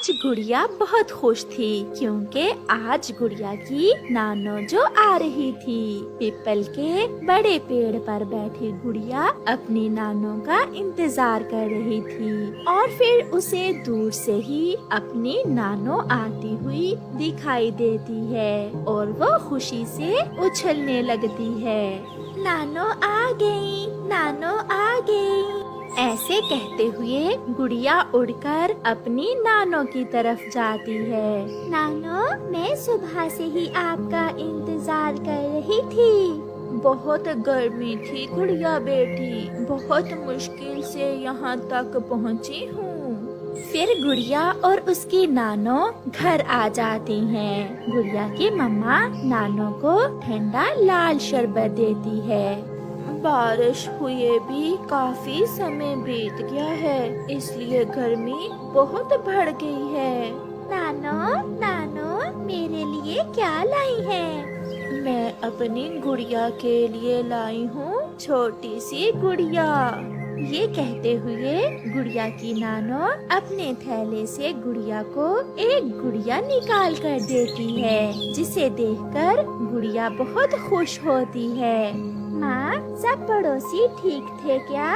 आज गुड़िया बहुत खुश थी क्योंकि आज गुड़िया की नानो जो आ रही थी। पीपल के बड़े पेड़ पर बैठी गुड़िया अपनी नानो का इंतजार कर रही थी और फिर उसे दूर से ही अपनी नानो आती हुई दिखाई देती है और वो खुशी से उछलने लगती है। नानो आ गई, नानो आ गई। ऐसे कहते हुए गुड़िया उड़कर अपनी नानो की तरफ जाती है। नानो, मैं सुबह से ही आपका इंतजार कर रही थी। बहुत गर्मी थी गुड़िया बेटी, बहुत मुश्किल से यहाँ तक पहुँची हूँ। फिर गुड़िया और उसकी नानो घर आ जाती हैं। गुड़िया की मम्मा नानो को ठंडा लाल शरबत देती है। बारिश हुए भी काफी समय बीत गया है, इसलिए गर्मी बहुत बढ़ गई है। नानो, मेरे लिए क्या लाई है? मैं अपनी गुड़िया के लिए लाई हूँ छोटी सी गुड़िया। ये कहते हुए गुड़िया की नानो अपने थैले से गुड़िया को एक गुड़िया निकाल कर देती है, जिसे देखकर गुड़िया बहुत खुश होती है। माँ, सब पड़ोसी ठीक थे क्या?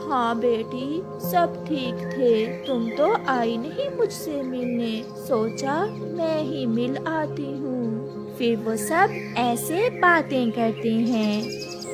हाँ बेटी, सब ठीक थे। तुम तो आई नहीं मुझसे मिलने, सोचा मैं ही मिल आती हूँ। फिर वो सब ऐसे बातें करते हैं।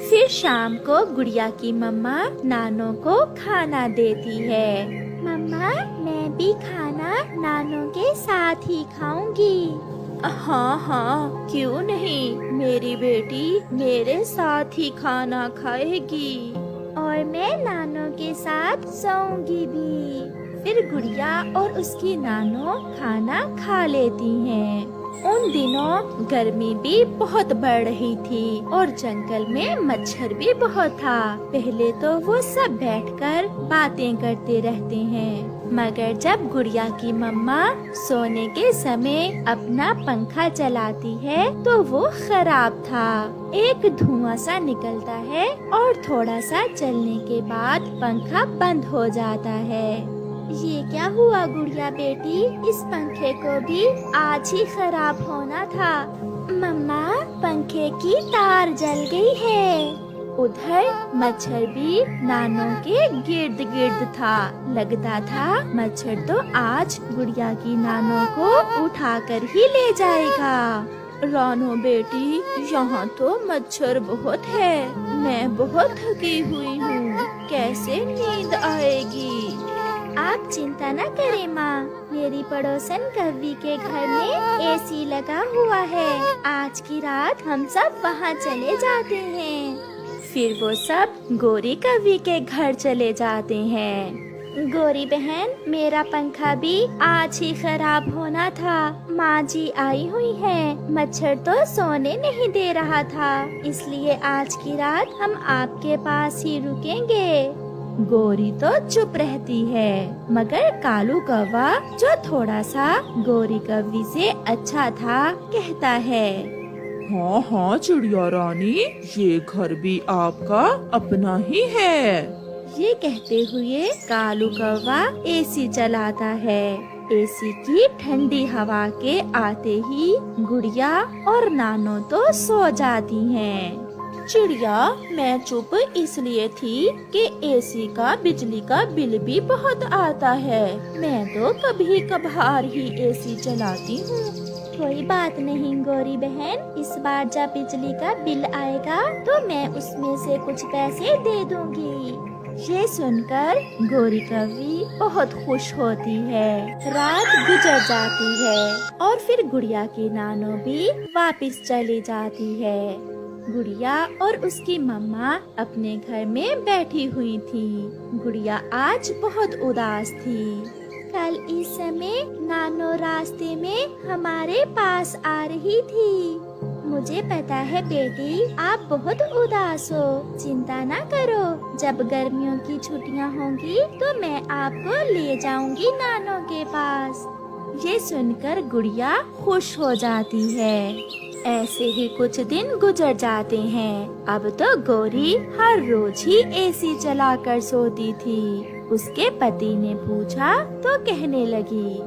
फिर शाम को गुड़िया की मम्मा नानो को खाना देती है। मम्मा, मैं भी खाना नानो के साथ ही खाऊंगी। हाँ, क्यों नहीं, मेरी बेटी मेरे साथ ही खाना खाएगी और मैं नानो के साथ सोऊंगी भी। फिर गुड़िया और उसकी नानो खाना खा लेती हैं। उन दिनों गर्मी भी बहुत बढ़ रही थी और जंगल में मच्छर भी बहुत था। पहले तो वो सब बैठकर बातें करते रहते हैं, मगर जब गुड़िया की मम्मा सोने के समय अपना पंखा चलाती है तो वो खराब था। एक धुआं सा निकलता है और थोड़ा सा चलने के बाद पंखा बंद हो जाता है। ये क्या हुआ गुड़िया बेटी, इस पंखे को भी आज ही खराब होना था। मम्मा, पंखे की तार जल गई है। उधर मच्छर भी नानो के गिर्द गिर्द था। लगता था मच्छर तो आज गुड़िया की नानो को उठाकर ही ले जाएगा। रानो बेटी, यहाँ तो मच्छर बहुत है, मैं बहुत थकी हुई हूँ, कैसे नींद आएगी? आप चिंता न करें माँ, मेरी पड़ोसन कव्वी के घर में एसी लगा हुआ है। आज की रात हम सब वहाँ चले जाते हैं। फिर वो सब गोरी कव्वी के घर चले जाते हैं। गोरी बहन, मेरा पंखा भी आज ही खराब होना था। माँ जी आई हुई है, मच्छर तो सोने नहीं दे रहा था, इसलिए आज की रात हम आपके पास ही रुकेंगे। गोरी तो चुप रहती है, मगर कालू कौवा जो थोड़ा सा गोरी कव्वी से अच्छा था कहता है, हाँ चिड़िया रानी, ये घर भी आपका अपना ही है। ये कहते हुए कालू कौवा एसी चलाता है। एसी की ठंडी हवा के आते ही गुड़िया और नानो तो सो जाती हैं। चिड़िया, मैं चुप इसलिए थी कि एसी का बिजली का बिल भी बहुत आता है, मैं तो कभी कभार ही एसी चलाती हूँ। कोई बात नहीं गोरी बहन, इस बार जब बिजली का बिल आएगा तो मैं उसमें से कुछ पैसे दे दूंगी। ये सुनकर गोरी कव्वी बहुत खुश होती है। रात गुजर जाती है और फिर गुड़िया की नानो भी वापस चली जाती है। गुड़िया और उसकी मम्मा अपने घर में बैठी हुई थी। गुड़िया आज बहुत उदास थी। कल इस समय नानो रास्ते में हमारे पास आ रही थी। मुझे पता है बेटी, आप बहुत उदास हो, चिंता ना करो, जब गर्मियों की छुट्टियां होंगी तो मैं आपको ले जाऊंगी नानो के पास। ये सुनकर गुड़िया खुश हो जाती है। ऐसे ही कुछ दिन गुजर जाते हैं। अब तो गोरी हर रोज ही एसी चलाकर सोती थी। उसके पति ने पूछा तो कहने लगी,